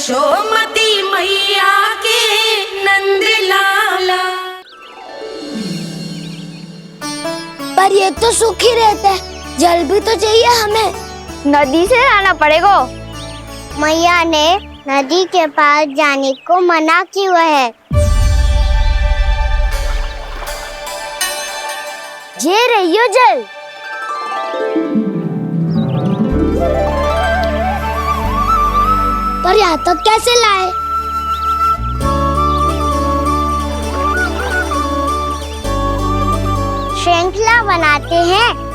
यशोमती मैया के नंद लाला। पर ये तो सूखी रहता है, जल भी तो चाहिए हमें। नदी से लाना पड़ेगा। मैया ने नदी के पास जाने को मना किया है। ये रहियो जल। पर यहाँ तक कैसे लाए? श्रृंखला बनाते हैं।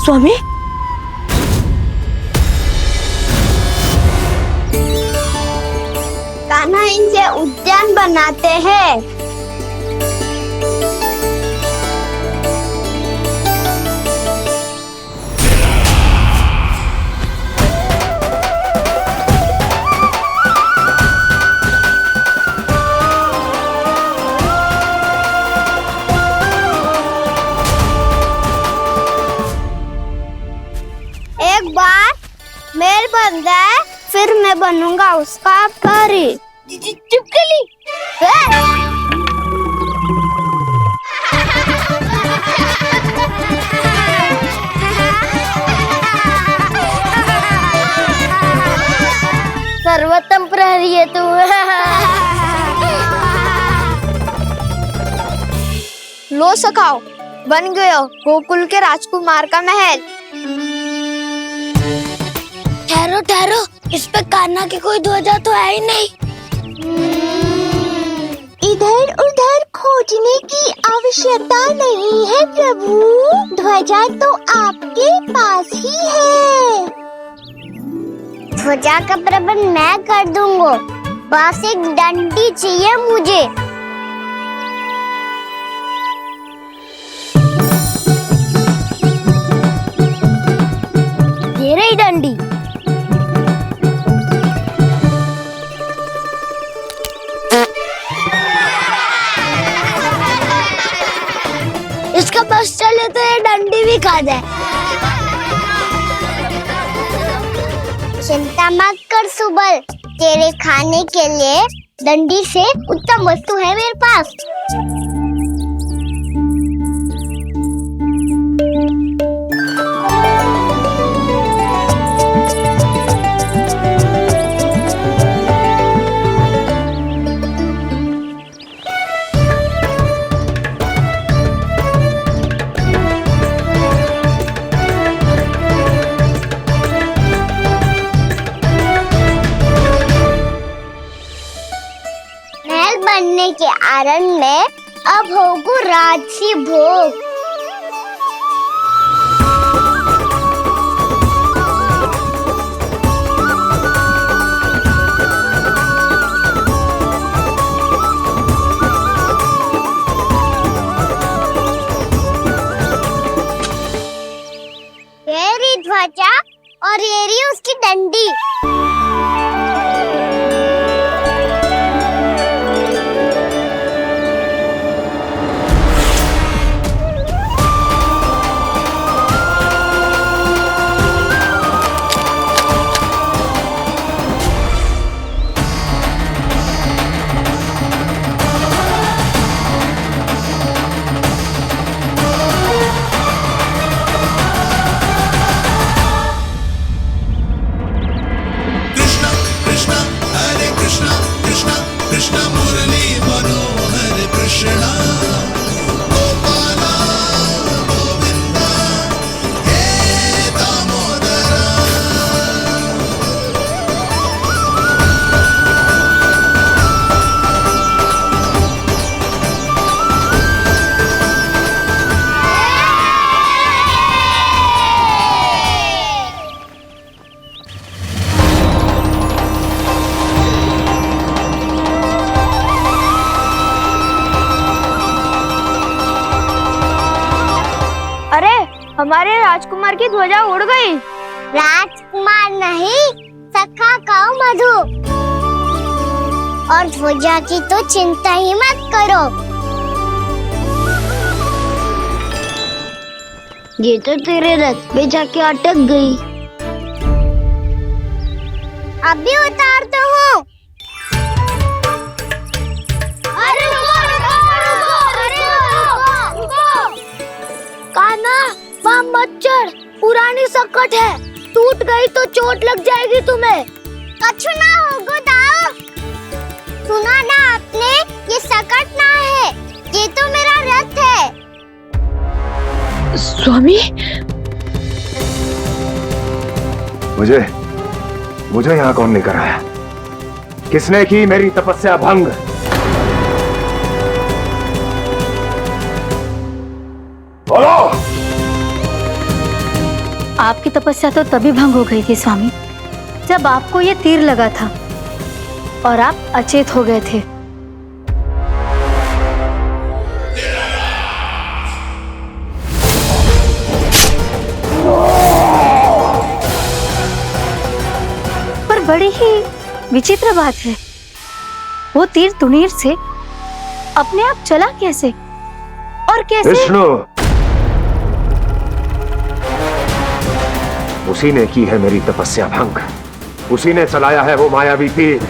स्वामी, कान्हा इनसे उद्यान बनाते हैं। एक बार मेल बन जाए फिर मैं बनूंगा उसका परी। चुपकली। सर्वोत्तम प्रहरी है तू। लो सखाओ, बन गयो गोकुल के राजकुमार का महल। ठहरो ठहरो, इस पे कान्हा की कोई ध्वजा तो है ही नहीं। इधर उधर खोजने की आवश्यकता नहीं है प्रभु, ध्वजा तो आपके पास ही है। ध्वजा का प्रबंध मैं कर दूंगा, बस एक डंडी चाहिए मुझे। ये रही डंडी। इसका बस चले तो ये डंडी भी खा जाए। चिंता मत कर सुबल, तेरे खाने के लिए डंडी से उत्तम वस्तु है मेरे पास। बनने के आनंद में अब होगू राजसी भोग। ये रही ध्वजा और ये रही उसकी डंडी। हमारे राजकुमार की ध्वजा उड़ गई। राजकुमार नहीं, सखा कहो मधु। और ध्वजा की तो चिंता ही मत करो। ये तो तेरे रथ पे जाके अटक गई। अभी उतारता हूँ। अरे रुको। कान्हा, वहाँ मत चढ़, पुरानी सकट है, टूट गई तो चोट लग जाएगी तुम्हें। कछु ना होगा दाऊ। सुना ना आपने, ये सकट ना है, ये तो मेरा रथ है। स्वामी, मुझे यहाँ कौन लेकर आया? किसने की मेरी तपस्या भंग? बोलो। आपकी तपस्या तो तभी भंग हो गई थी स्वामी, जब आपको ये तीर लगा था और आप अचेत हो गए थे। पर बड़ी ही विचित्र बात है, वो तीर तुनीर से अपने आप चला कैसे और कैसे? विष्णु, उसी ने की है मेरी तपस्या भंग, उसी ने चलाया है वो मायावी तीर।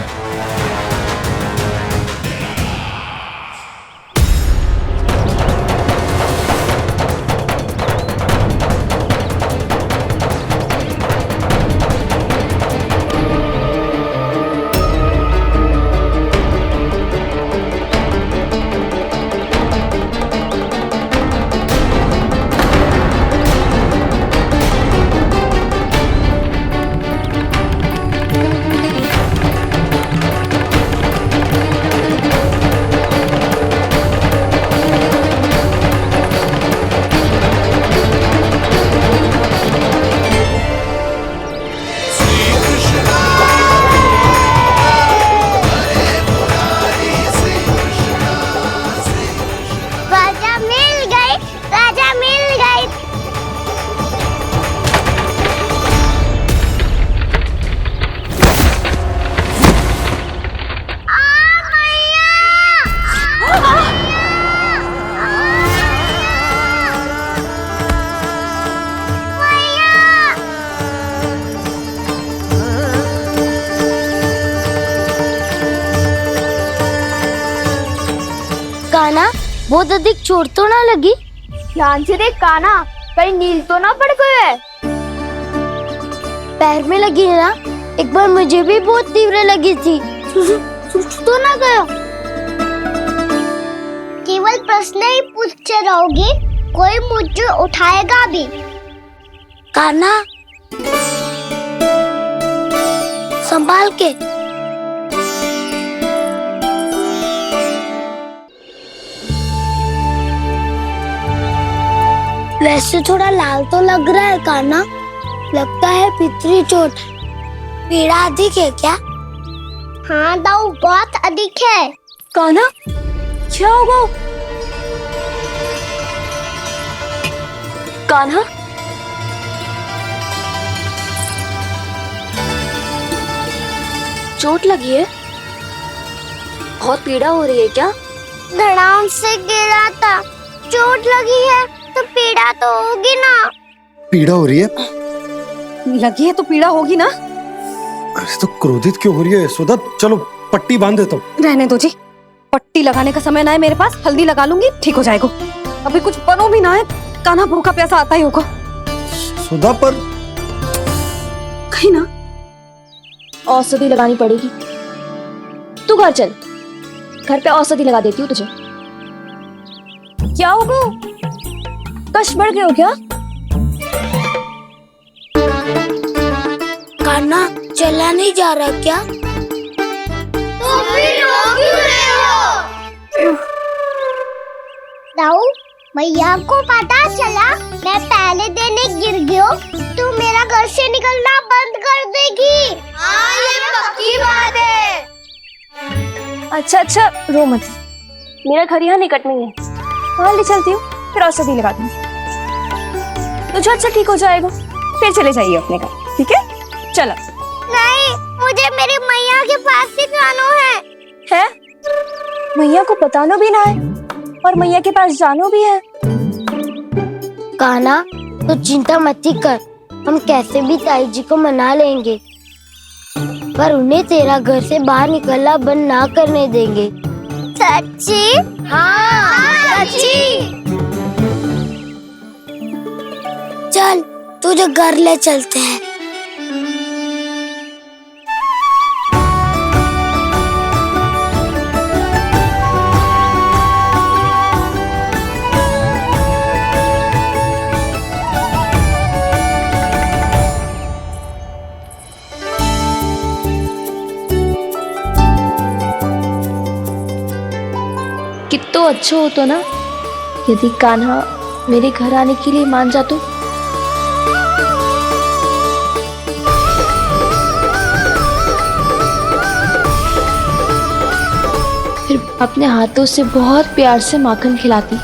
राजा मिल गई। कान्हा, बहुत अधिक चोट तो ना लगी? ध्यान से देख कान्हा, कहीं नील तो ना पड़ गए। पैर में लगी है ना? एक बार मुझे भी बहुत तीव्र लगी थी। सूझ तो ना गया? केवल प्रश्न ही पूछते रहोगे, कोई मुझे उठाएगा भी। कान्हा, संभाल के। वैसे थोड़ा लाल तो लग रहा है कान्हा, लगता है पितरी चोट। पीड़ा अधिक है क्या? हाँ दाऊ, बहुत अधिक है। कान्हा, क्या होगा? कान्हा, चोट लगी है? बहुत पीड़ा हो रही है क्या? धड़ाम से गिरा था, चोट लगी है तो पीड़ा तो होगी ना। पीड़ा हो रही है? लगी है तो पीड़ा होगी ना। अरे तो क्रोधित क्यों हो रही है यशोदा? चलो पट्टी बांध देता हूँ। रहने दो जी, पट्टी लगाने का समय ना है मेरे पास, हल्दी लगा लूंगी, ठीक हो जाएगा। अभी कुछ बनो भी ना है, कान्हा भूखा प्यासा आता ही होगा। सुधा पर कहीं ना औषधि लगानी पड़ेगी। तू घर चल, घर पे औषधि लगा देती हूँ तुझे। क्या होगा? कष्ट बढ़ गए हो क्या? कान्हा, चला नहीं जा रहा क्या? तो फिर रो क्यों रहे हो? दाऊ, भैया को पता चला मैं पहले दिन ही गिर गया तो मेरा घर से निकलना बंद कर देगी। हाँ, ये पक्की बात है। अच्छा, रो मत, मेरा घर यहाँ निकट में है, वहाँ ले चलती हूँ, फिर औषधि लगा दूंगी। तो झट से ठीक हो जाएगा। फिर चले जाइए अपने घर, ठीक है? चलो। नहीं, मुझे मेरी मैया के पास ही जाना है। मैया को बताना भी ना है और मैया के पास जानो भी है। कान्हा, तो चिंता मत ही कर, हम कैसे भी ताई जी को मना लेंगे, पर उन्हें तेरा घर से बाहर निकलना बंद ना करने देंगे। सच्ची? हाँ, सच्ची। चल तुझे घर ले चलते हैं। कितना अच्छा हो तो ना यदि कान्हा मेरे घर आने के लिए मान जातो। फिर अपने हाथों से बहुत प्यार से माखन खिलाती।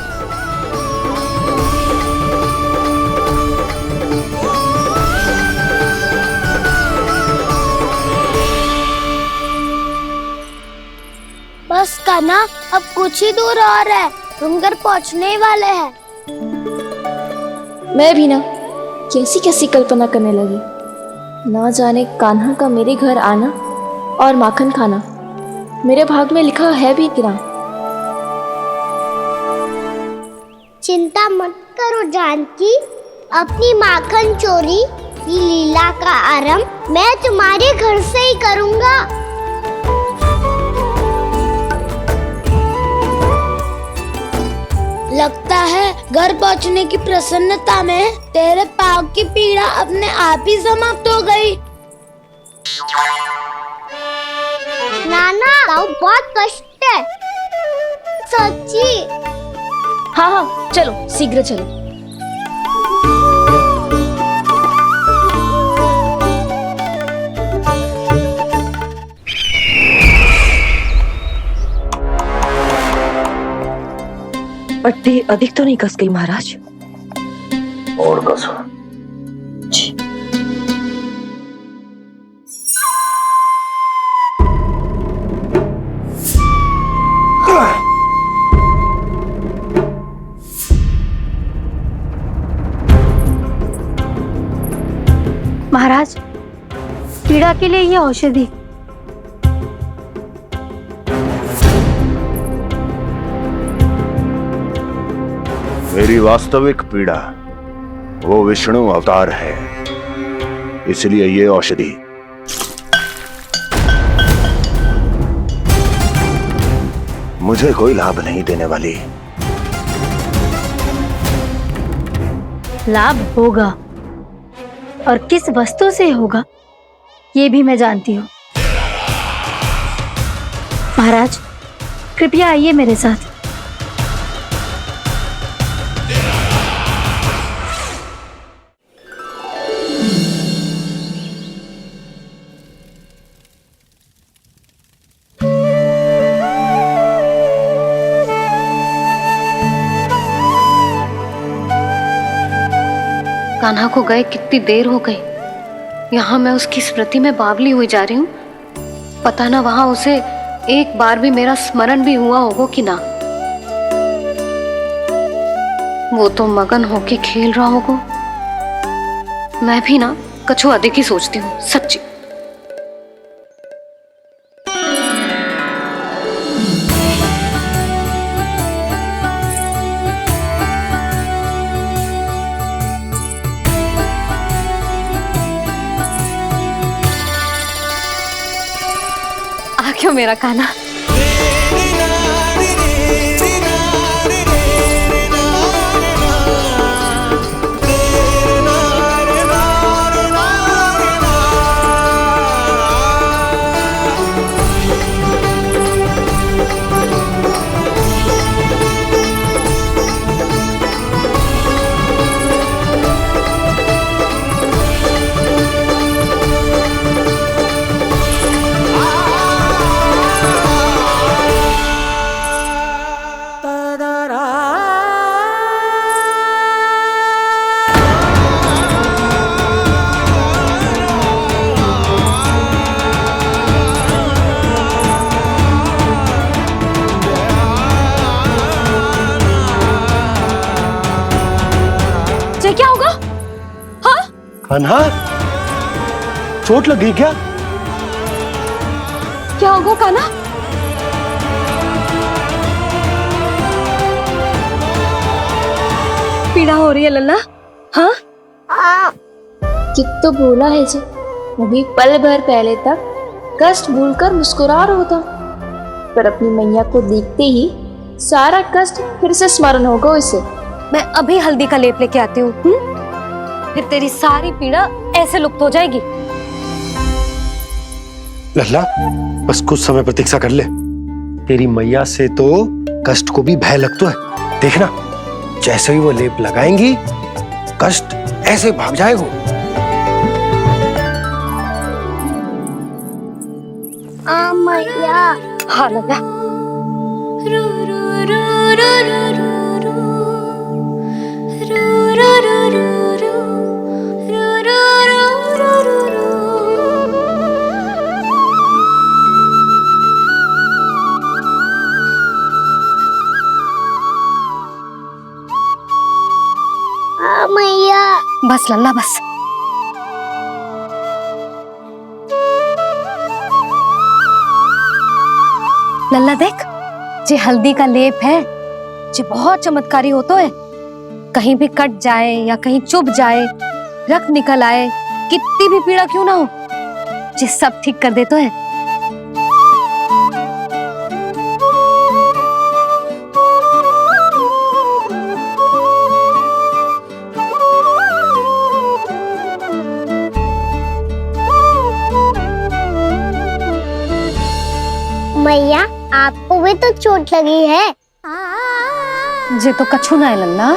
बस कान्हा, अब कुछ ही दूर और है, हम घर पहुंचने ही वाले हैं। मैं भी ना कैसी कैसी कल्पना करने लगी। ना जाने कान्हा का मेरे घर आना और माखन खाना मेरे भाग में लिखा है भी कि ना। चिंता मत करो जानकी, अपनी माखन चोरी की लीला का आरंभ मैं तुम्हारे घर से ही करूंगा। लगता है घर पहुंचने की प्रसन्नता में तेरे पाँव की पीड़ा अपने आप ही समाप्त हो गई। नाना, पाँव बहुत कष्ट है। सच्ची? हाँ हाँ, चलो शीघ्र चलो। पट्टी अधिक तो नहीं कस गई महाराज? और कसो। महाराज, पीड़ा के लिए ये औषधि। मेरी वास्तविक पीड़ा वो विष्णु अवतार है, इसलिए ये औषधि मुझे कोई लाभ नहीं देने वाली। लाभ होगा, और किस वस्तु से होगा ये भी मैं जानती हूँ। महाराज, कृपया आइए मेरे साथ। कान्हा को गए कितनी देर हो गई। यहाँ मैं उसकी स्मृति में बावली हुई जा रही हूँ। पता ना वहां उसे एक बार भी मेरा स्मरण भी हुआ होगा कि ना। वो तो मगन होके खेल रहा होगा। मैं भी ना कछु अधिक ही सोचती हूँ सच्ची। क्यों मेरा कान्हा? कान्हा, चोट लग गई क्या? क्या होगा कान्हा? पीड़ा हो रही है लल्ला? हाँ, कित तो बोला है जी, अभी पल भर पहले तक कष्ट भूलकर मुस्कुरा रहा था, पर अपनी मैया को देखते ही सारा कष्ट फिर से स्मरण होगा उसे। मैं अभी हल्दी का लेप लेके आती हूँ, फिर तेरी सारी पीड़ा ऐसे लुप्त हो जाएगी। लल्ला, बस कुछ समय प्रतीक्षा कर ले। तेरी मैया से तो कष्ट को भी भय लगता है। देखना, जैसे ही वो लेप लगाएंगी, कष्ट ऐसे भाग जाएगा। मैया। हाँ लल्ला। मैया। बस लल्ला बस। लल्ला देख, जे हल्दी का लेप है, जे बहुत चमत्कारी होतो है। कहीं भी कट जाए या कहीं चुभ जाए, रक्त निकल आए, कितनी भी पीड़ा क्यों ना हो, जे सब ठीक कर देतो है। मैया, आपको भी तो चोट लगी है। जे तो कछु ना है लल्ला।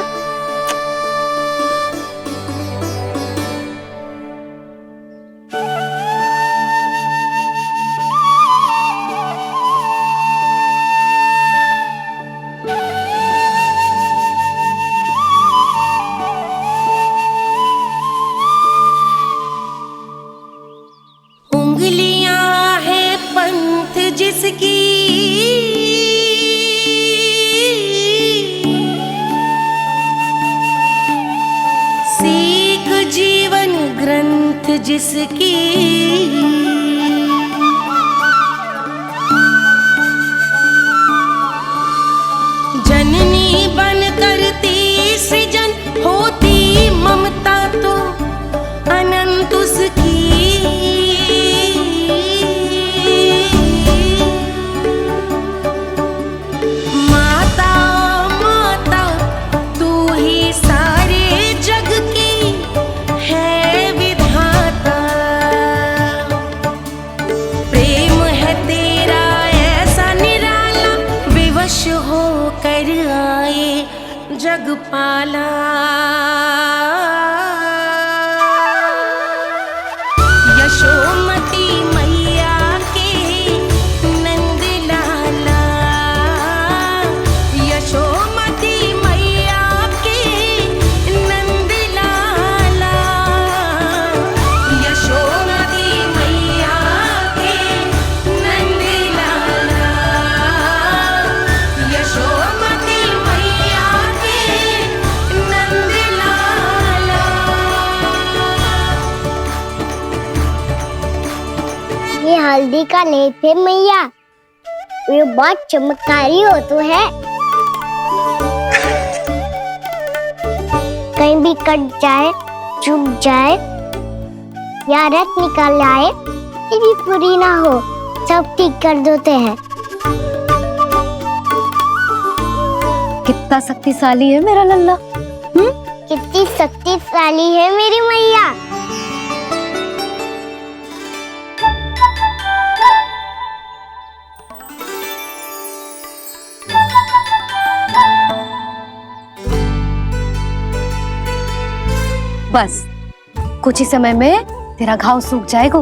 उंगलियां है पंथ जिसकी, सीख जीवन ग्रंथ जिसकी, जननी बन करती सृजन होती ममता तो अनंत उसकी। माता माता तू ही सारे जग की है विधाता, प्रेम है तेरा ऐसा निराला, विवश हो कर आए जग पाला। यशोमती मैया के नंद लाला, यशोमती मैया के नंद लाला, यशोमती मैया के नंद लाला, यशोमती मैया के नंद लाला। ये हल्दी का लेप है मैया, ये बहुत चमत्कारी हो तो है। कहीं भी कट जाए, चुभ जाए या रक्त निकल आए, ये भी पूरी ना हो, सब ठीक कर देते हैं। कितना शक्तिशाली है मेरा लल्ला। कितनी शक्तिशाली है मेरी मैया। बस कुछ ही समय में तेरा घाव सूख जाएगा।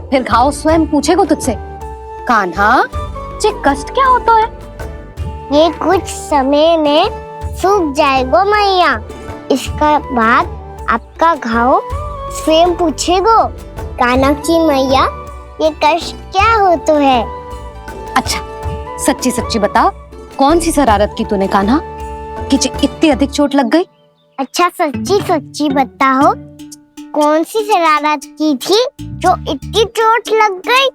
फिर घाव स्वयं पूछेगा तुझसे, कान्हा जे कष्ट क्या होता है? ये कुछ समय में सूख जाएगा मैया। इसका बाद आपका घाव स्वयं पूछेगो, कान्हा की मैया ये कष्ट क्या होता है। अच्छा सच्ची सच्ची बता, कौन सी शरारत की तूने कान्हा कि इतनी अधिक चोट लग गई? अच्छा सच्ची सच्ची बताओ, कौन सी शरारत की थी जो इतनी चोट लग गई?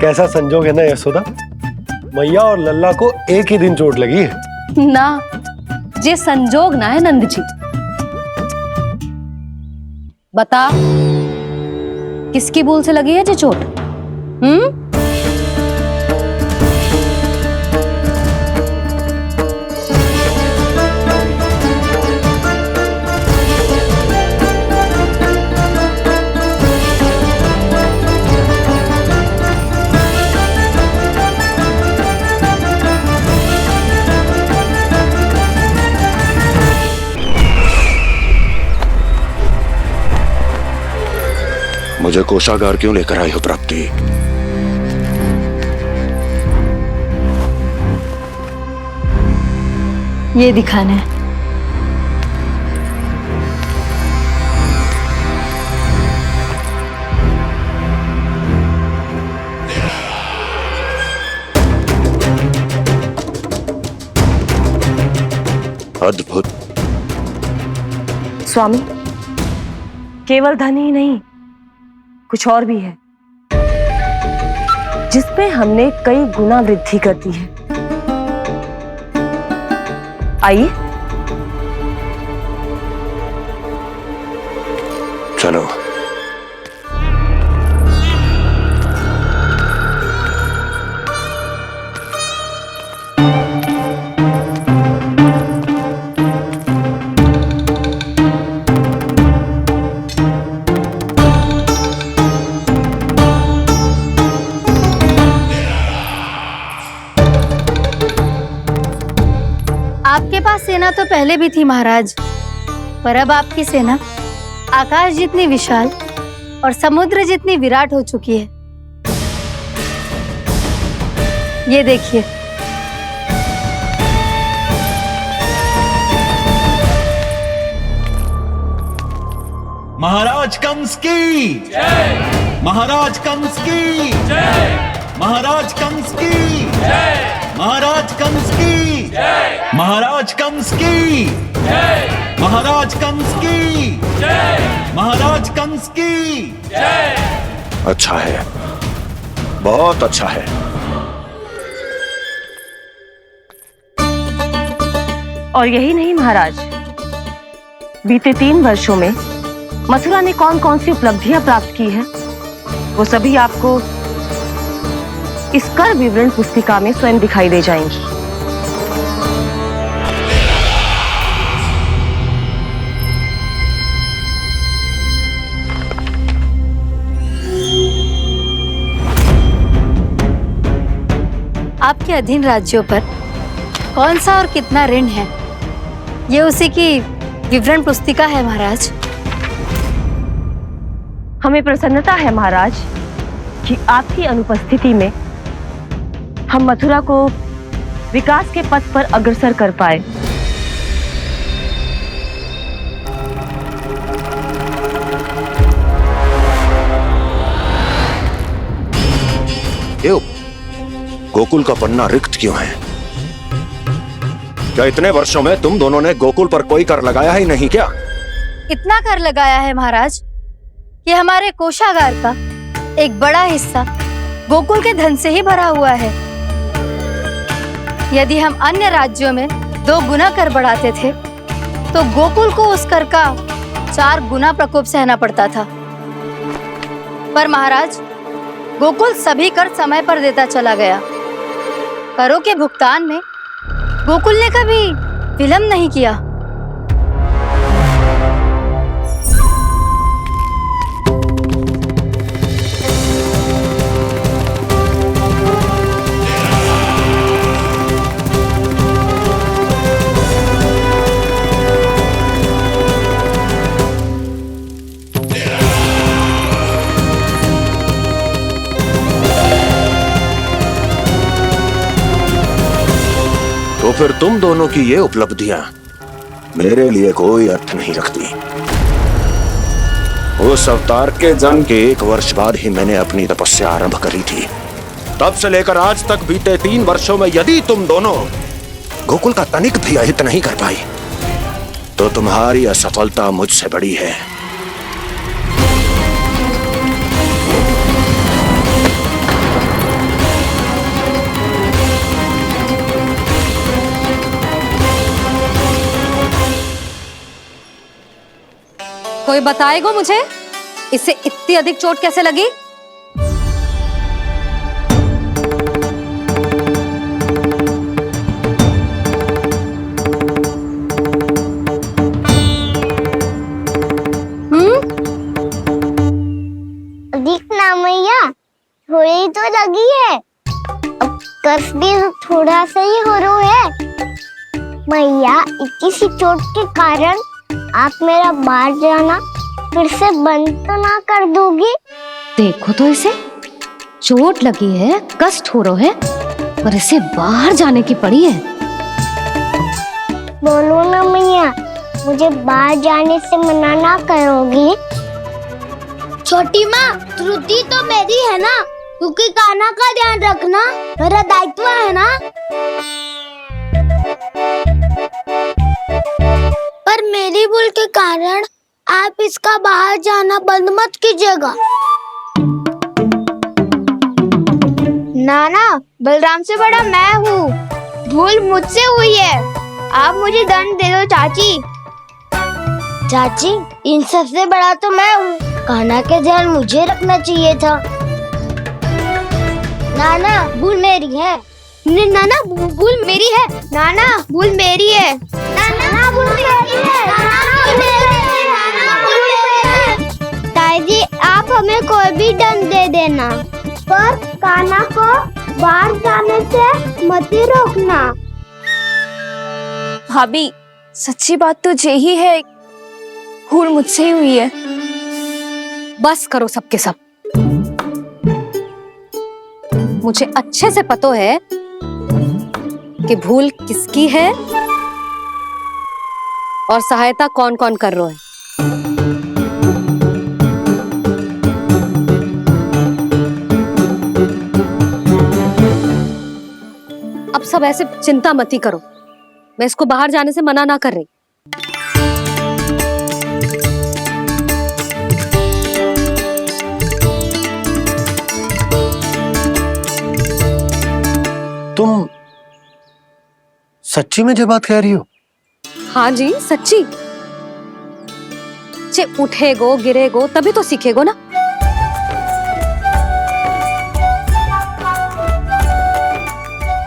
कैसा संजोग है ना यशोदा, मैया और लल्ला को एक ही दिन चोट लगी है। ना, ये संजोग ना है नंद जी। बता, किसकी भूल से लगी है ये चोट? मुझे कोषागार क्यों लेकर आई हो प्राप्ति? ये दिखाना है। अद्भुत। स्वामी, केवल धन ही नहीं, कुछ और भी है जिसमें हमने कई गुना वृद्धि कर दी है। आइए चलो। आपके पास सेना तो पहले भी थी महाराज, पर अब आपकी सेना आकाश जितनी विशाल और समुद्र जितनी विराट हो चुकी है। ये देखिए। महाराज कंस की जय। महाराज कंस की जय। महाराज कंस की जय। महाराज कंस की जय। महाराज कंस की जय। महाराज कंस की जय। महाराज कंस की जय। अच्छा है, बहुत अच्छा है। और यही नहीं महाराज, बीते 3 वर्षों में मथुरा ने कौन कौन सी उपलब्धियां प्राप्त की है, वो सभी आपको इस कर विवरण पुस्तिका में स्वयं दिखाई दे जाएंगी। आपके अधीन राज्यों पर कौन सा और कितना ऋण है, ये उसी की विवरण पुस्तिका है महाराज। हमें प्रसन्नता है महाराज कि आपकी अनुपस्थिति में हम मथुरा को विकास के पथ पर अग्रसर कर पाए। क्यों? गोकुल का पन्ना रिक्त क्यों है? क्या इतने वर्षों में तुम दोनों ने गोकुल पर कोई कर लगाया ही नहीं क्या? इतना कर लगाया है महाराज कि हमारे कोषागार का एक बड़ा हिस्सा गोकुल के धन से ही भरा हुआ है। यदि हम अन्य राज्यों में 2 गुना कर बढ़ाते थे तो गोकुल को उस कर का 4 गुना प्रकोप सहना पड़ता था। पर महाराज, गोकुल सभी कर समय पर देता चला गया। करों के भुगतान में गोकुल ने कभी विलंब नहीं किया। तो फिर तुम दोनों की ये उपलब्धियां मेरे लिए कोई अर्थ नहीं रखती। उस अवतार के जन्म के 1 वर्ष बाद ही मैंने अपनी तपस्या आरंभ करी थी। तब से लेकर आज तक बीते 3 वर्षों में यदि तुम दोनों गोकुल का तनिक भी अहित नहीं कर पाई तो तुम्हारी असफलता मुझसे बड़ी है। कोई बताएगा मुझे इसे इतनी अधिक चोट कैसे लगी? अधिक ना मैया, थोड़ी तो लगी है। अब कस भी थोड़ा सा ही हो रहा है। मैया, इतनी सी चोट के कारण आप मेरा बाहर जाना फिर से बंद तो ना कर दोगी? देखो तो इसे, चोट लगी है, कष्ट हो रहा है, पर इसे बाहर जाने की पड़ी है। बोलो ना मैया, मुझे बाहर जाने से मना ना करोगी? छोटी माँ, त्रुटि तो मेरी है ना, क्योंकि कान्हा का ध्यान रखना मेरा दायित्व है ना। पर मेरी भूल के कारण आप इसका बाहर जाना बंद मत कीजिएगा। नाना, बलराम से बड़ा मैं हूँ, भूल मुझसे हुई है, आप मुझे दंड दे दो चाची। चाची, इन सबसे बड़ा तो मैं हूँ, कान्हा के ध्यान मुझे रखना चाहिए था। नाना, भूल मेरी है। नाना, भूल मेरी है। नाना, भूल मेरी है। नाना, भूल मेरी है। नाना, भूल मेरी है। नाना, भूल मेरी है। ताई जी, आप हमें कोई भी दंड दे देना, पर कान्हा को बाहर जाने से मत ही रोकना। भाभी, सच्ची बात तो यही है, भूल मुझसे ही हुई है। बस करो सबके सब। मुझे अच्छे से पता है कि भूल किसकी है और सहायता कौन कौन कर रहा है। अब सब ऐसे चिंता मत ही करो, मैं इसको बाहर जाने से मना ना कर रही। तुम सच्ची में ये बात कह रही हो? हाँ जी, सच्ची। जे उठेगो गिरेगो तभी तो सीखेगो ना।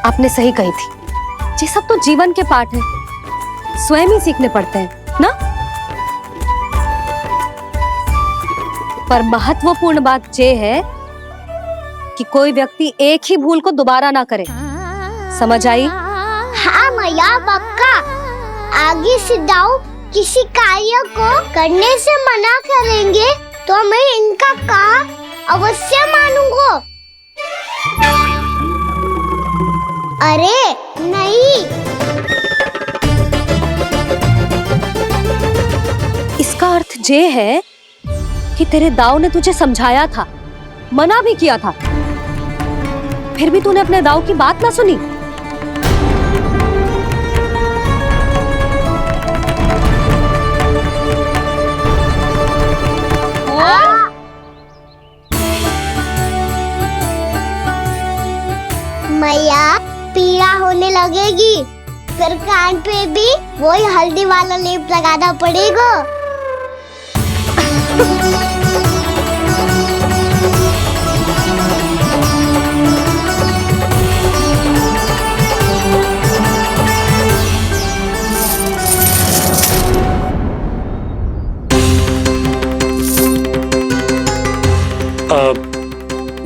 आपने सही कही थी, ये सब तो जीवन के पाठ है, स्वयं ही सीखने पड़ते हैं ना। पर महत्वपूर्ण बात ये है कि कोई व्यक्ति एक ही भूल को दोबारा ना करे, समझ आई? हाँ मैया, पक्का। आगे से दाऊ किसी कार्य को करने से मना करेंगे तो मैं इनका कहा अवश्य मानूंगा। अरे नहीं, इसका अर्थ ये है कि तेरे दाऊ ने तुझे समझाया था, मना भी किया था, फिर भी तूने अपने दाऊ की बात ना सुनी। मैया, पीड़ा होने लगेगी, फिर कान पे भी वही हल्दी वाला लेप लगाना पड़ेगा।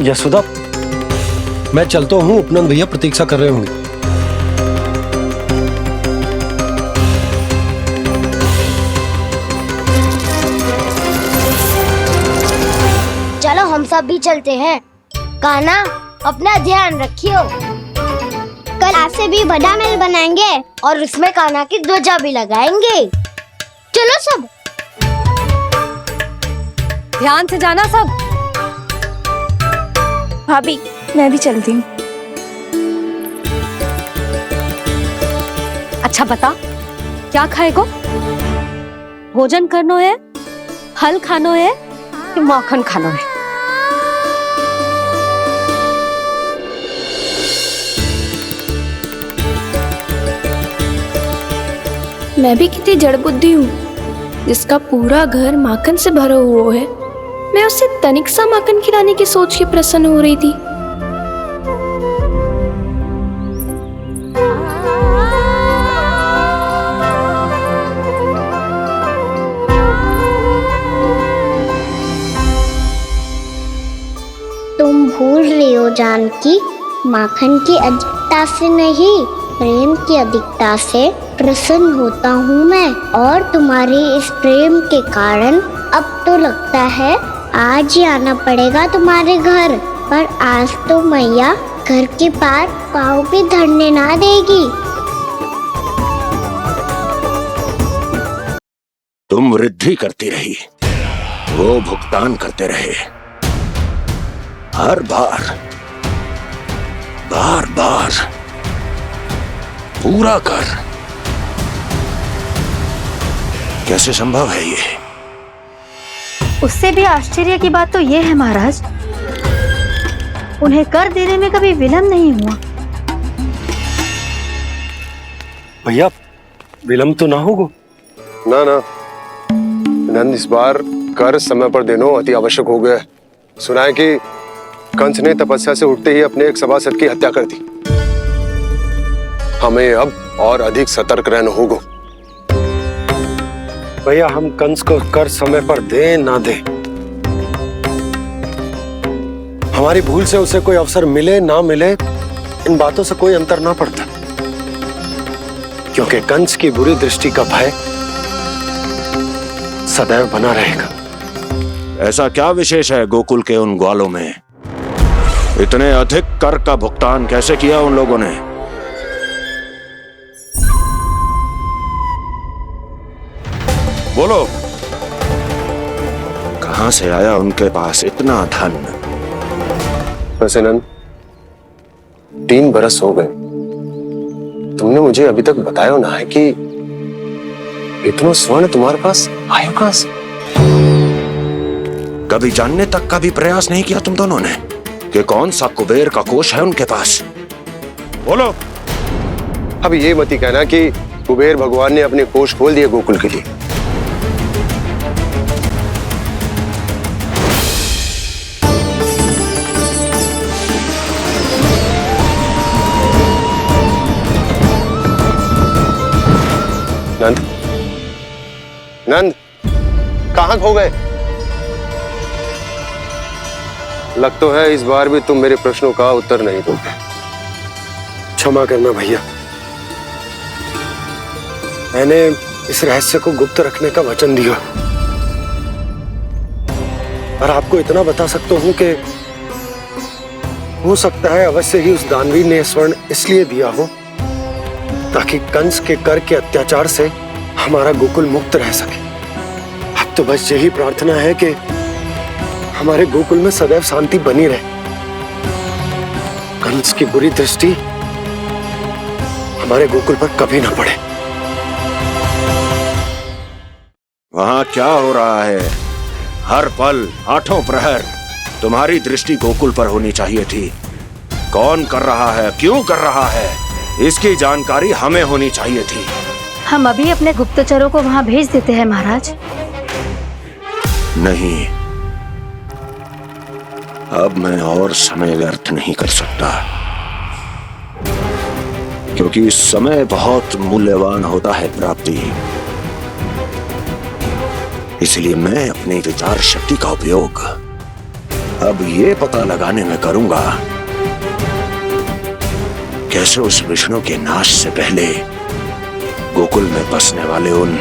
यशोदा, मैं चलता हूँ, उपनंद भैया प्रतीक्षा कर रहे होंगे। चलो हम सब भी चलते हैं। कान्हा, अपना ध्यान रखियो। कल आज से भी बड़ा महल बनाएंगे और उसमें कान्हा की ध्वजा भी लगाएंगे। चलो सब। ध्यान से जाना सब। भाभी, मैं भी चलती हूँ। अच्छा बता, क्या खाएगो? भोजन करनो है, फल खानो है कि माखन खानो है? मैं भी कितनी जड़ बुद्धि हूँ जिसका पूरा घर माखन से भरा हुआ है। मैं उससे तनिक सा माखन खिलाने की सोच के प्रसन्न हो रही थी। तुम भूल रही हो जानकी, माखन की अधिकता से नहीं, प्रेम की अधिकता से प्रसन्न होता हूँ मैं। और तुम्हारे इस प्रेम के कारण अब तो लगता है आज ही आना पड़ेगा तुम्हारे घर। पर आज तो मैया घर के पार पाँव भी धरने ना देगी। तुम वृद्धि करती रही, वो भुगतान करते रहे। हर बार बार बार पूरा कर। कैसे संभव है ये? उससे भी आश्चर्य की बात तो ये है महाराज, उन्हें कर देने में कभी विलंब नहीं हुआ। भैया विलंब तो ना होगा? ना ना नंद, इस बार कर समय पर देना अति आवश्यक हो गया है। सुना है कि कंस ने तपस्या से उठते ही अपने एक सभासद की हत्या कर दी। हमें अब और अधिक सतर्क रहना होगा। भैया हम कंस को कर समय पर दे ना दे, हमारी भूल से उसे कोई अवसर मिले ना मिले, इन बातों से कोई अंतर ना पड़ता। क्योंकि कंस की बुरी दृष्टि का भय सदैव बना रहेगा। ऐसा क्या विशेष है गोकुल के उन ग्वालों में? इतने अधिक कर का भुगतान कैसे किया उन लोगों ने? बोलो, कहां से आया उनके पास इतना धन? वैसे नंद, 3 बरस हो गए, तुमने मुझे अभी तक बताया ना है कि इतना स्वर्ण तुम्हारे पास आया कहां से? कभी जानने तक का भी प्रयास नहीं किया तुम दोनों ने कि कौन सा कुबेर का कोष है उनके पास? बोलो। अब ये मत ही कहना कि कुबेर भगवान ने अपने कोष खोल दिए गोकुल के लिए। नंद, नंद, कहां खो गए? लग तो है इस बार भी तुम मेरे प्रश्नों का उत्तर नहीं दोगे। क्षमा करना भैया, मैंने इस रहस्य को गुप्त रखने का वचन दिया। और आपको इतना बता सकता हूं कि हो सकता है अवश्य ही उस दानवीर ने स्वर्ण इसलिए दिया हो ताकि कंस के कर के अत्याचार से हमारा गोकुल मुक्त रह सके। अब तो बस यही प्रार्थना है कि हमारे गोकुल में सदैव शांति बनी रहे, कंस की बुरी दृष्टि हमारे गोकुल पर कभी ना पड़े। वहां क्या हो रहा है? हर पल, आठों प्रहर तुम्हारी दृष्टि गोकुल पर होनी चाहिए थी। कौन कर रहा है, क्यों कर रहा है, इसकी जानकारी हमें होनी चाहिए थी। हम अभी अपने गुप्तचरों को वहां भेज देते हैं महाराज। नहीं, अब मैं और समय व्यर्थ नहीं कर सकता, क्योंकि समय बहुत मूल्यवान होता है प्राप्ति। इसलिए मैं अपनी विचार शक्ति का उपयोग अब ये पता लगाने में करूंगा कैसे उस विष्णु के नाश से पहले गोकुल में बसने वाले उन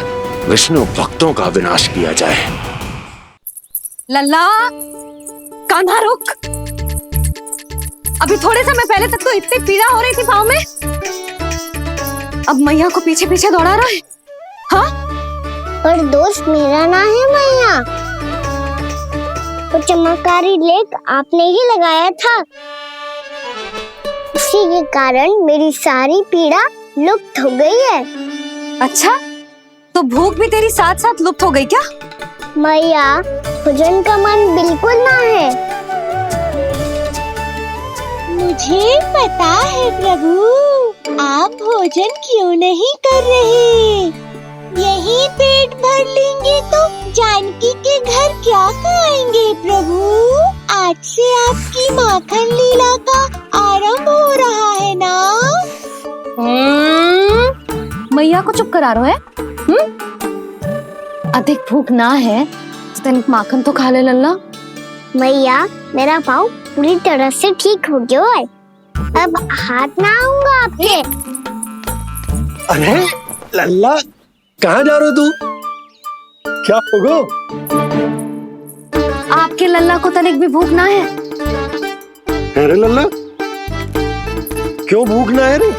विष्णु भक्तों का विनाश किया जाए। लल्ला, कान्हा रुक। अभी थोड़े समय पहले तक तो इतनी पीड़ा हो रही थी पाँव में, अब मैया को पीछे पीछे दौड़ा रहा है। हाँ? पर दोस्त मेरा ना है मैया, वो चमत्कारी लेख आपने ही लगाया था। उसी के कारण मेरी सारी पीड़ा लुप्त हो गई है। अच्छा, तो भूख भी तेरी साथ साथ लुप्त हो गई क्या? मैया, भोजन का मन बिल्कुल ना है। मुझे पता है प्रभु, आप भोजन क्यों नहीं कर रहे। यही पेट भर लेंगे तो जानकी के घर क्या खाएंगे प्रभु। आज से आपकी माखन लीला का आरंभ हो रहा है ना। मैया को चुप करा रहे है। अधिक भूख ना है तो तनिक माखन तो खा ले लल्ला। मैया, मेरा पाँव पूरी तरह से ठीक हो गया है। अब हाथ ना आऊंगा आपके। अरे लल्ला, कहाँ जा रहे हो तू? क्या होगा? आपके लल्ला को तनिक भी भूख ना है? अरे लल्ला, क्यों भूख ना है रे?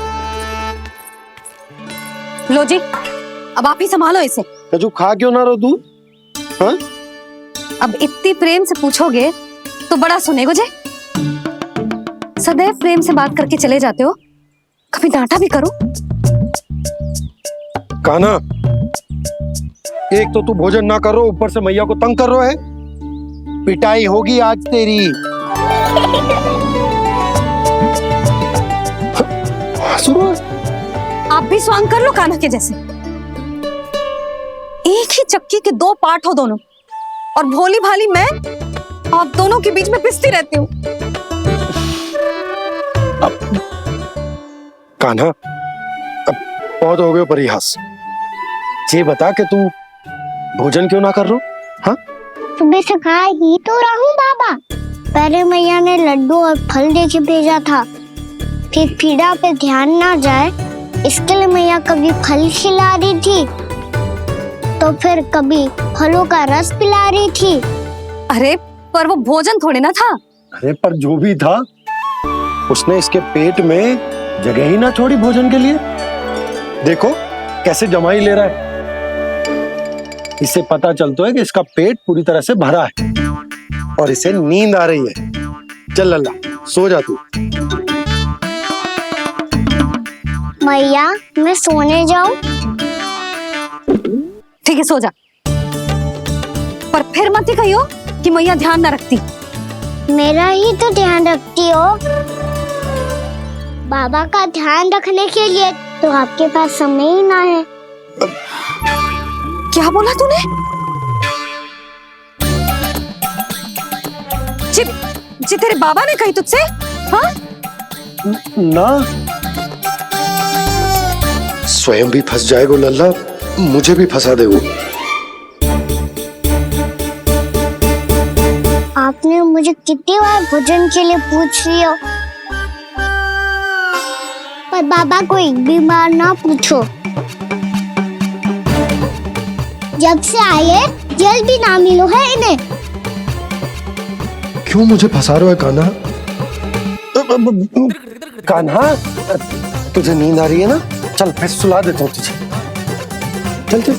लो जी, अब आप ही संभालो इसे। तू खा क्यों ना रहो तू? हाँ? अब इतनी प्रेम से पूछोगे तो बड़ा सुनेगो जे। सदैव प्रेम से बात करके चले जाते हो, कभी डांटा भी करो। कान्हा, एक तो तू भोजन ना करो, ऊपर से मैया को तंग कर रहा है। पिटाई होगी आज तेरी। आप भी स्वांग कर लो कान्हा के जैसे। एक ही चक्की के दो पार्ट हो दोनों, और भोली भाली मैं आप दोनों के बीच में पिसती रहती हूँ। कान्हा, अब बहुत हो गए परिहास। ये बता कि तू भोजन क्यों ना कर रहा? हाँ? सुबह से खा ही तो रहा हूँ बाबा। पहले मैया ने लड्डू और फल देके भेजा था, फिर पीड़ा पे ध्यान ना जाए इसके लिए मैया कभी फल खिला रही थी तो फिर कभी फलों का रस पिला रही थी। अरे पर वो भोजन थोड़े ना था। अरे पर जो भी था, उसने इसके पेट में जगह ही ना छोड़ी भोजन के लिए। देखो कैसे जमाई ले रहा है। इससे पता चलता है कि इसका पेट पूरी तरह से भरा है और इसे नींद आ रही है। चल लल्ला, सो जा तू। मैया, मैं सोने जाऊं? ठीक है, सो जा। पर फिर मत ही कहियो कि मैया ध्यान ना रखती। मेरा ही तो ध्यान रखती हो। बाबा का ध्यान रखने के लिए तो आपके पास समय ही ना है। क्या बोला तूने? जी तेरे बाबा ने कही तुझसे? हाँ? ना, स्वयं भी फंस जाएगा लल्ला, मुझे भी फंसा देगो। आपने मुझे कितनी बार भोजन के लिए पूछ लिया, पर बाबा को एक भी बार ना पूछो। जब से आए जल भी ना मिलो है इन्हें। क्यों मुझे फंसा रहा है कान्हा? कान्हा, तुझे नींद आ रही है ना? चल मैं सुला देता हूँ तुझे। चल चल।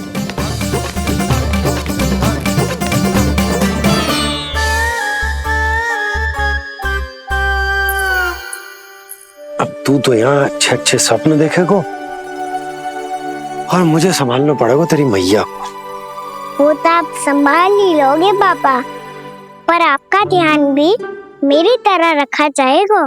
अब तू तो यहाँ अच्छे अच्छे सपने देखेगा और मुझे संभालना पड़ेगा तेरी मैया को। वो तो आप संभाल ही लोगे पापा, पर आपका ध्यान भी मेरी तरह रखा जाएगा।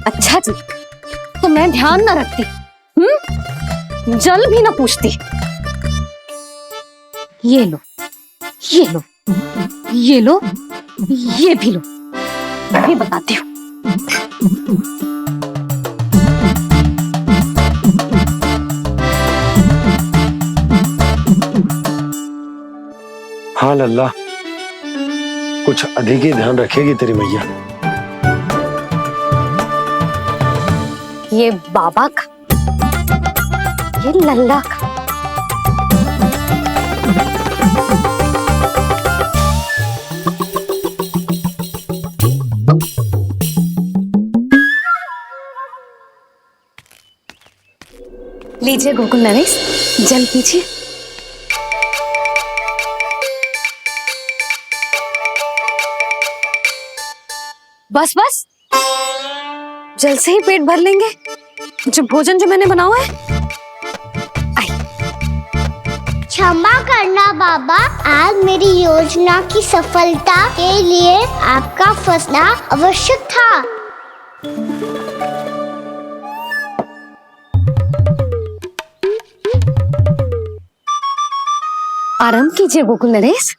अच्छा जी, तो मैं ध्यान ना रखती, जल भी ना पूछती। ये लो, ये लो, ये लो, ये भी लो, मैं भी बताती हूँ। हाँ लल्ला, कुछ अधिक ही ध्यान रखेगी तेरी मैया। ये बाबा का, ये लल्ला का। लीजिए गोकुल नरेश, जल पीजिए। बस बस, जल से ही पेट भर लेंगे। जो भोजन जो मैंने बनाया है। क्षमा करना बाबा, आज मेरी योजना की सफलता के लिए आपका फंसना आवश्यक था। आराम कीजिए गोकुल नरेश।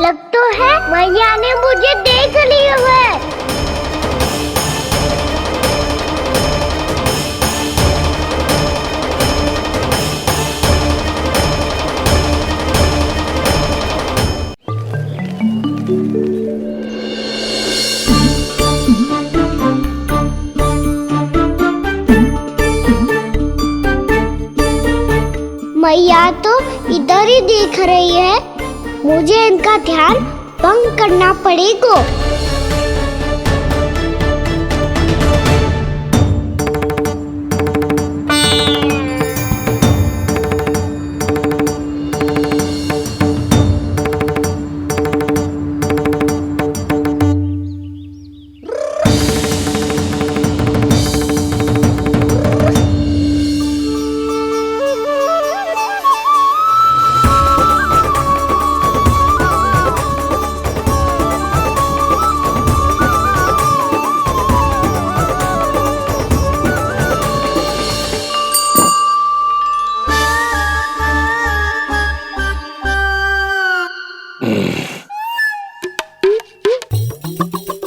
लग तो है मैया ने मुझे देख लिया है। मैया तो इधर ही देख रही है, मुझे इनका ध्यान भंग करना पड़ेगा।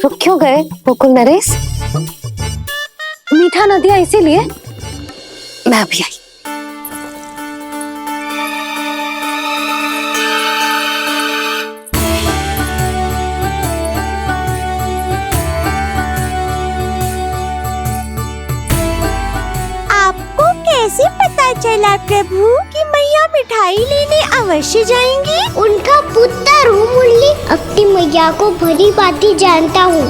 रुक क्यों गए गोकुल नरेश? मीठा न दिया इसीलिए मैं अभी आई। आपको कैसे पता चला प्रभु कि मैया मिठाई लेने अवश्य जाएंगी? उनका पुत्र हूँ मुरली, अपनी मैया को भली भांति जानता हूँ।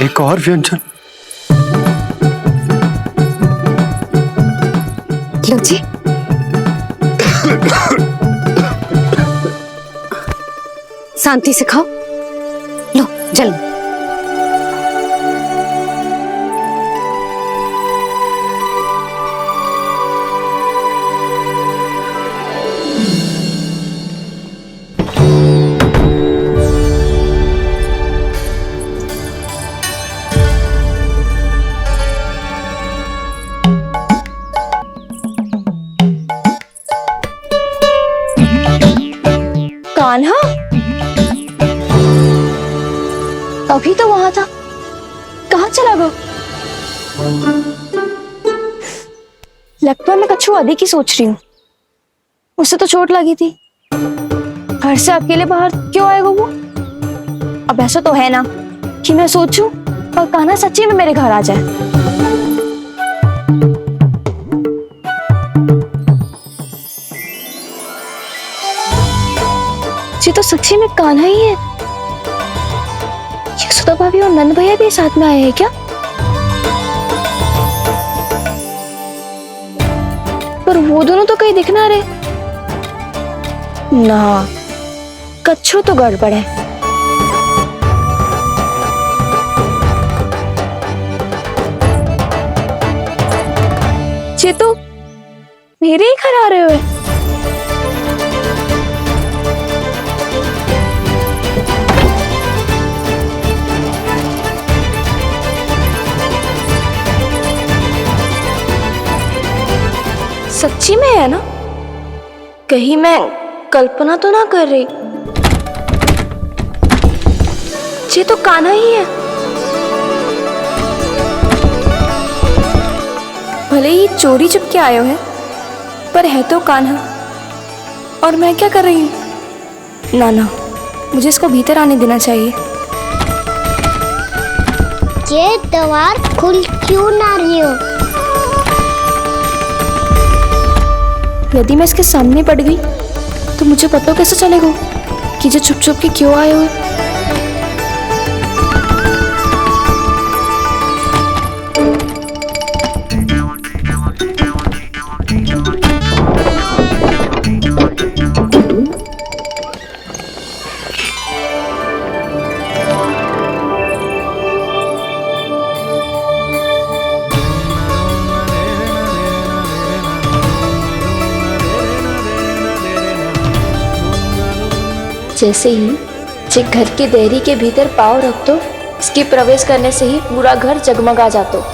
एक और व्यंजन। लो जी। शांति से खाओ। लो जल। कान्हा अभी तो वहां था, कहाँ चला गया? लगता है मैं कच्छू अधिक ही सोच रही हूँ। उसे तो चोट लगी थी, घर से अकेले बाहर क्यों आएगा वो? अब ऐसा तो है ना कि मैं सोचूं और कान्हा सच्ची में मेरे घर आ जाए। ये तो सच्ची में कान्हा ही है। यशोदा भाभी और नंद भैया भी साथ में आए हैं क्या? पर वो दोनों तो कहीं दिख ना रहे। ना, कच्छू तो गड़बड़ है। ये तो मेरे ही घर आ रहे हुए। सच्ची में है ना? कहीं मैं कल्पना तो ना कर रही? ये तो कान्हा ही है। भले ही चोरी चुप के आए हैं, पर है तो कान्हा। और मैं क्या कर रही हूँ? ना ना, मुझे इसको भीतर आने देना चाहिए। ये दीवार खुल क्यों ना रही हो? यदि मैं इसके सामने पड़ गई तो मुझे पता कैसे चलेगा कि ये छुप छुप के क्यों आए हुए? जैसे ही जे घर की देहरी के भीतर पाँव रख दो, इसके प्रवेश करने से ही पूरा घर जगमगा जातो।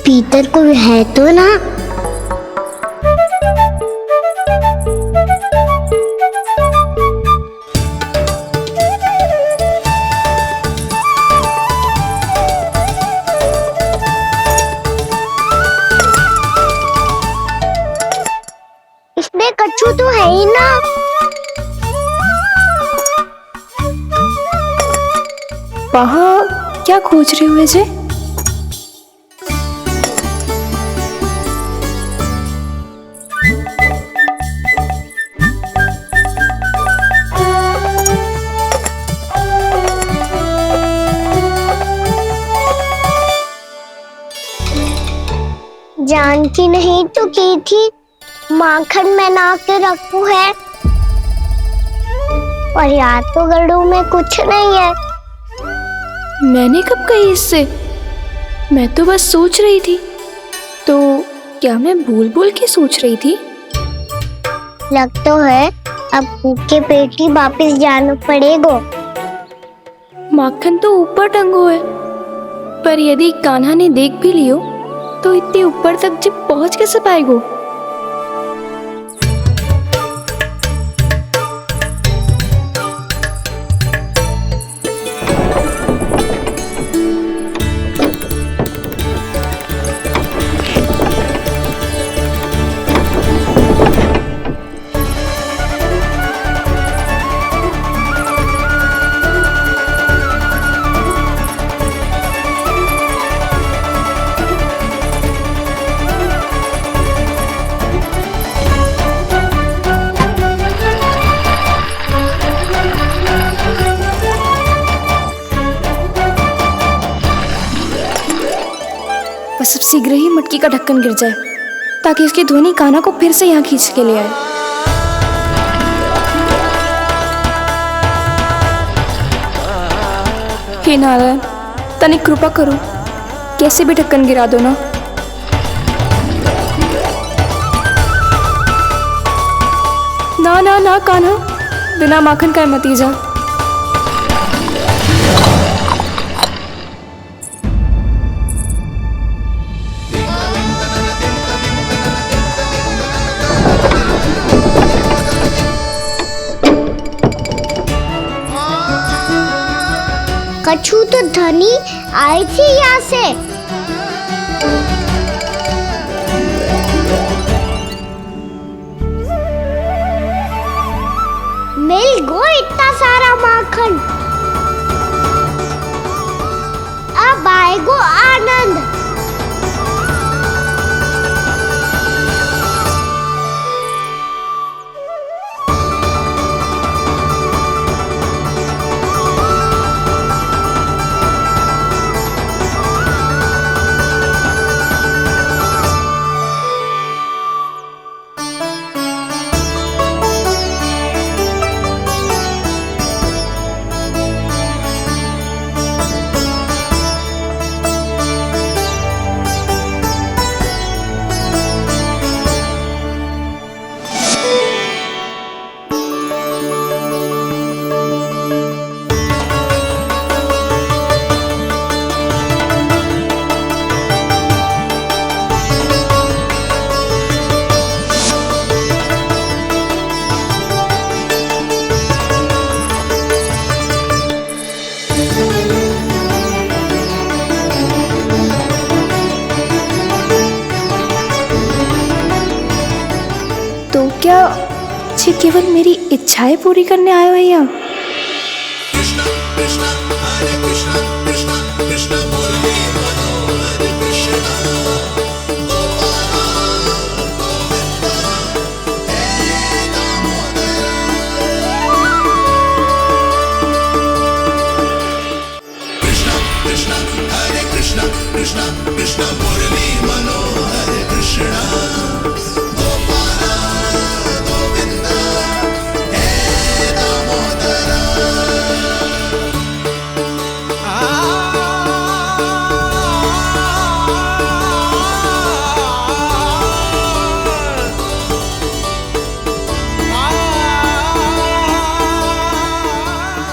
भीतर कोई है तो ना? इसमें कच्छू तो है ही ना। वहाँ क्या खोज रहे हुए जे? जानती नहीं तो की थी माखन में ना के रखू है, और याद तो गड़ू में कुछ नहीं है। मैंने कब कही इससे? मैं तो बस सोच रही थी। तो क्या मैं भूल भूल के सोच रही थी? लग तो है अब भूखे पेट ही वापिस जाना पड़ेगा। माखन तो ऊपर टंगो है, पर यदि कान्हा ने देख भी लियो तो इतने ऊपर तक जब पहुंच कैसे पाएगो? बस अब शीघ्र ही मटकी का ढक्कन गिर जाए ताकि उसकी ध्वनि कान्हा को फिर से यहाँ खींच के ले आए। हे नारायण, तनिक कृपा करो, कैसे भी ढक्कन गिरा दो ना। ना ना ना कान्हा, बिना माखन का मत ही जा। कछु तो धनी आई थी यहाँ से। मिल गो इतना सारा माखन, अब आएगो आनंद। तो क्या ये केवल मेरी इच्छाएं पूरी करने आए हो यहाँ?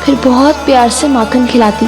फिर बहुत प्यार से माखन खिलाती।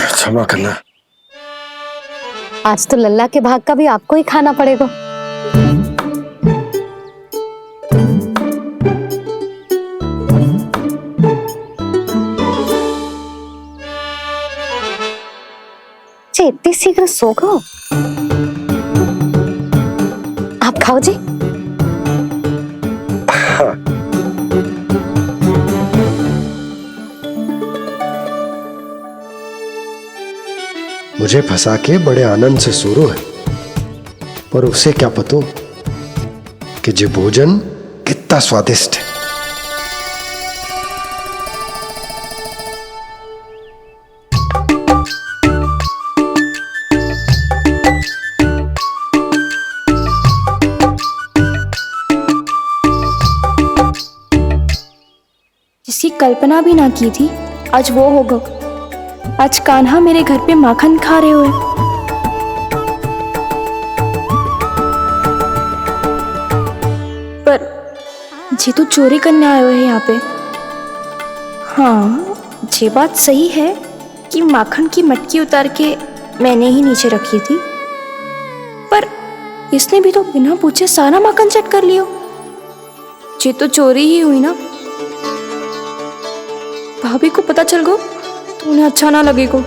क्षमा करना, आज तो लल्ला के भाग का भी आपको ही खाना पड़ेगा। इतनी शीघ्र सो गो? आप खाओ जी। हाँ। मुझे फंसा के बड़े आनंद से सो रहा है, पर उसे क्या पता कि ये भोजन कितना स्वादिष्ट है। जिसकी कल्पना भी ना की थी, आज वो होगा। आज कान्हा मेरे घर पे माखन खा रहे हुए। ये तो चोरी करने आए हुए हैं यहाँ पे। हाँ, ये बात सही है कि माखन की मटकी उतार के मैंने ही नीचे रखी थी, पर इसने भी तो बिना पूछे सारा माखन चट कर लियो। ये तो चोरी ही हुई ना। भाभी को पता चल गो तो उन्हें अच्छा ना लगेगा।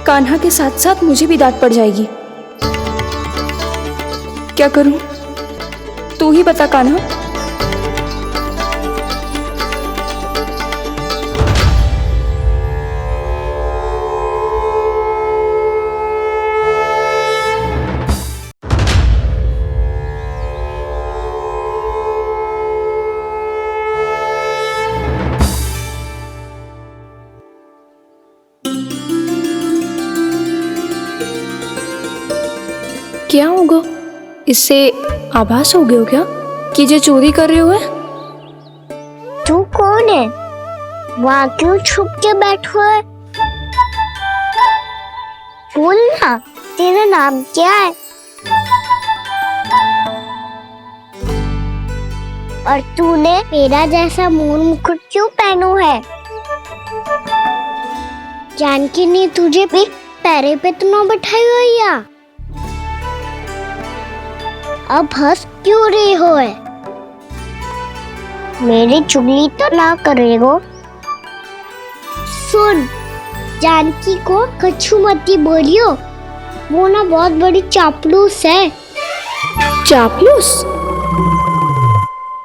कान्हा के साथ साथ मुझे भी डांट पड़ जाएगी। क्या करूं? तू ही बता कान्हा। क्या होगा? इससे आभास हो गया क्या कि ये चोरी कर रहे हुए? तू कौन है? वहाँ क्यों छुप के बैठो है? बोल ना, तेरा नाम क्या है? और तूने मेरा जैसा मोर मुकुट क्यों पहनो है? जानकी ने तुझे भी पैरे पे तो ना बैठाई हुई है। अब हंस क्यों रही हो है? मेरी चुगली तो ना करेगो। सुन, जानकी को कछु मती बोलियो, वो ना बहुत बड़ी चापलूस है। चापलूस?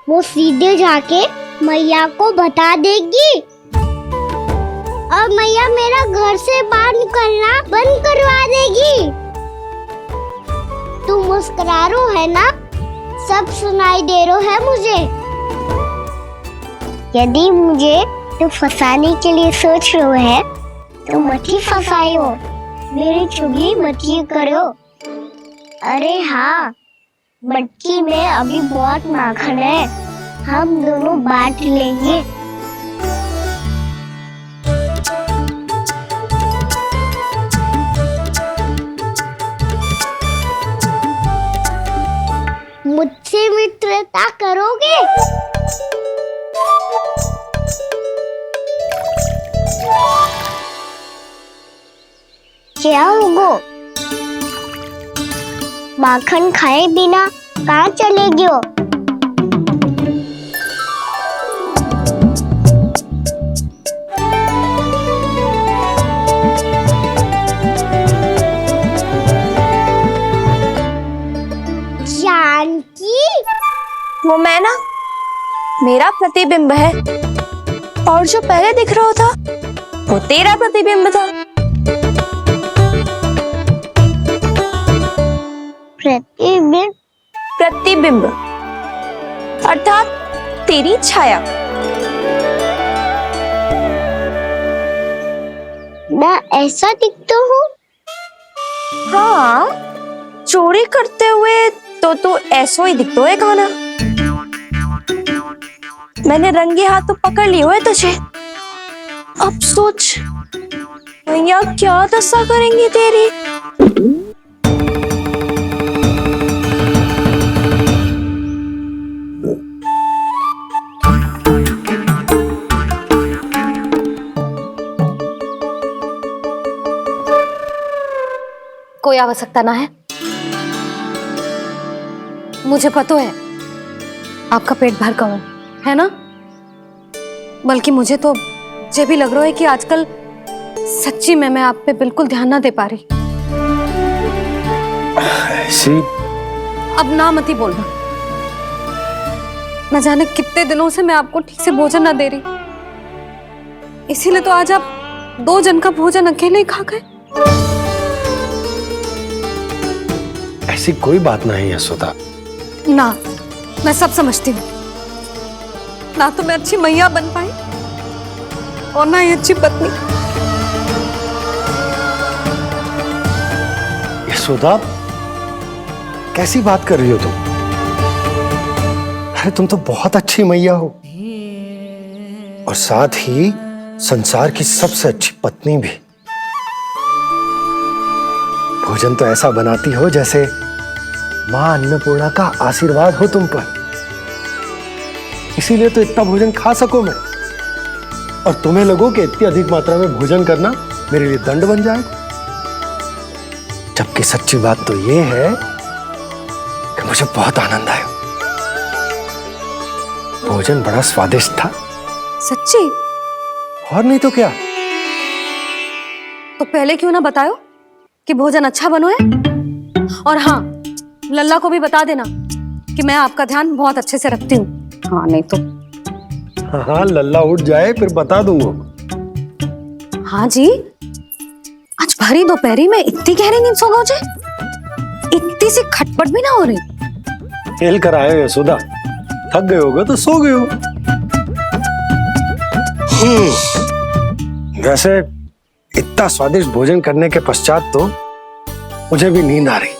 वो सीधे जाके मैया को बता देगी और मैया मेरा घर से बाहर निकलना बंद करवा देगी। तू मुस्कुरा रो है ना? सब सुनाई दे रो है मुझे। यदि मुझे तू फंसाने के लिए सोच रहे है तो मत ही फंसायो, मेरी चुगली मत ही करो। अरे हाँ, मटकी में अभी बहुत माखन है, हम दोनों बांट लेंगे। मुझसे मित्रता करोगे? क्या होगा? माखन खाए बिना कहाँ चलेगी हो? जानकी? वो मैं ना, मेरा प्रतिबिंब है, और जो पहले दिख रहा था वो तेरा प्रतिबिंब था। प्रतिबिंब? प्रतिबिंब अर्थात तेरी छाया। मैं ऐसा दिखता हूँ? हाँ, चोरी करते हुए तो तू ऐसा ही दिखता है कान्हा। मैंने रंगे हाथ तो पकड़ लिए हुए तुझे। अब सोच भैया क्या दशा करेंगी तेरी। कोई आवश्यकता ना है, मुझे पता है आपका पेट भर का है ना। बल्कि मुझे तो ये भी लग रहा है कि आजकल सच्ची में मैं आप पे बिल्कुल ध्यान ना दे पा रही। ऐसी अब ना मत ही बोलना। न जाने कितने दिनों से मैं आपको ठीक से भोजन ना दे रही, इसीलिए तो आज आप 2 जन का भोजन अकेले ही खा गए। ऐसी कोई बात नहीं है यशोदा। ना, मैं सब समझती हूँ। ना तो मैं अच्छी मैया बन पाई और ना ही अच्छी पत्नी। यशोदा, कैसी बात कर रही हो तुम? अरे तुम तो बहुत अच्छी मैया हो और साथ ही संसार की सबसे अच्छी पत्नी भी। भोजन तो ऐसा बनाती हो जैसे मां अन्नपूर्णा का आशीर्वाद हो तुम पर। इसीलिए तो इतना भोजन खा सकूं मैं, और तुम्हें लगो कि इतनी अधिक मात्रा में भोजन करना मेरे लिए दंड बन जाए। जबकि सच्ची बात तो ये है कि मुझे बहुत आनंद आया। भोजन बड़ा स्वादिष्ट था। सच्ची? और नहीं तो क्या। तो पहले क्यों ना बताओ कि भोजन अच्छा बनो है। और हाँ, लल्ला को भी बता देना कि मैं आपका ध्यान बहुत अच्छे से रखती हूँ। हाँ नहीं तो। हाँ, लल्ला उठ जाए फिर बता दूंगा। हाँ जी, आज भरी दोपहरी में इतनी गहरी नींद सो गए? इतनी सी खटपट भी ना हो रही? खेल कर आए हो यशोदा, थक गए होगे तो सो गए हो। वैसे इतना स्वादिष्ट भोजन करने के पश्चात तो मुझे भी नींद आ रही।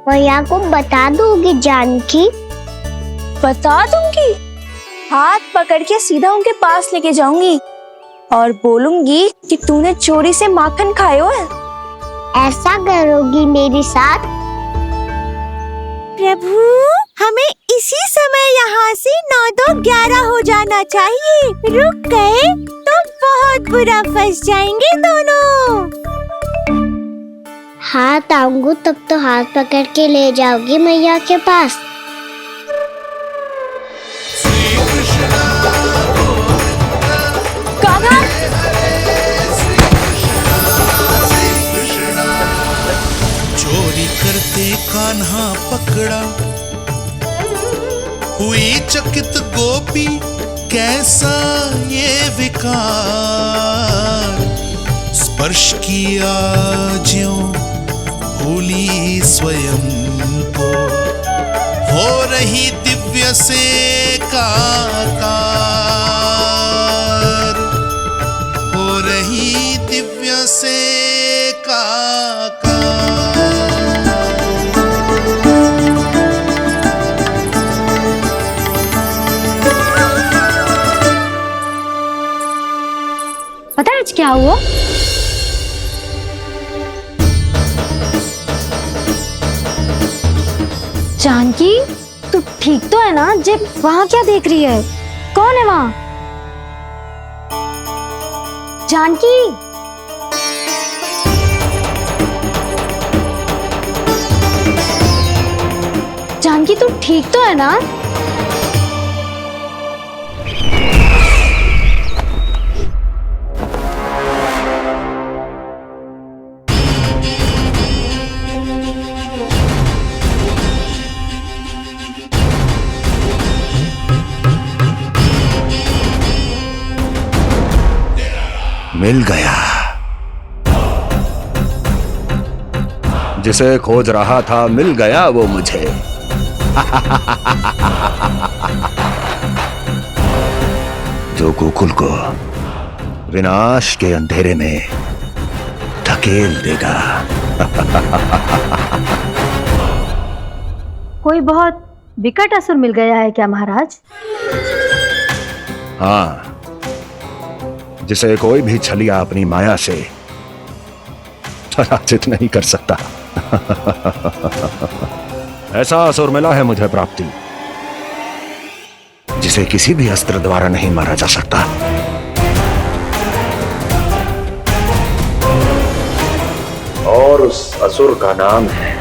मैया को बता दोगी जानकी? बता दूंगी। हाथ पकड़ के सीधा उनके पास लेके जाऊंगी और बोलूंगी कि तूने चोरी से माखन खायो है। ऐसा करोगी मेरे साथ? प्रभु, हमें इसी समय यहाँ से 9-2-11 हो जाना चाहिए। रुक गए तो बहुत बुरा फंस जाएंगे दोनों। हाथ आऊंगी तब तो हाथ पकड़ के ले जाओगी मैया के पास। चोरी करते कान्हा पकड़ा, हुई चकित गोपी कैसा ये विकार। स्पर्श किया ज्यों भूली स्वयं को, हो रही दिव्य से काकार, हो रही दिव्य से काकार। पता है आज क्या हुआ? जानकी, तू ठीक तो है ना? जे वहां क्या देख रही है? कौन है वहां? जानकी, जानकी तू ठीक तो है ना? मिल गया। जिसे खोज रहा था मिल गया वो मुझे। जो गोकुल को विनाश के अंधेरे में धकेल देगा। कोई बहुत विकट असुर मिल गया है क्या महाराज? हाँ, जिसे कोई भी छलिया अपनी माया से पराजित नहीं कर सकता। ऐसा असुर मिला है मुझे प्राप्ति, जिसे किसी भी अस्त्र द्वारा नहीं मारा जा सकता। और उस असुर का नाम है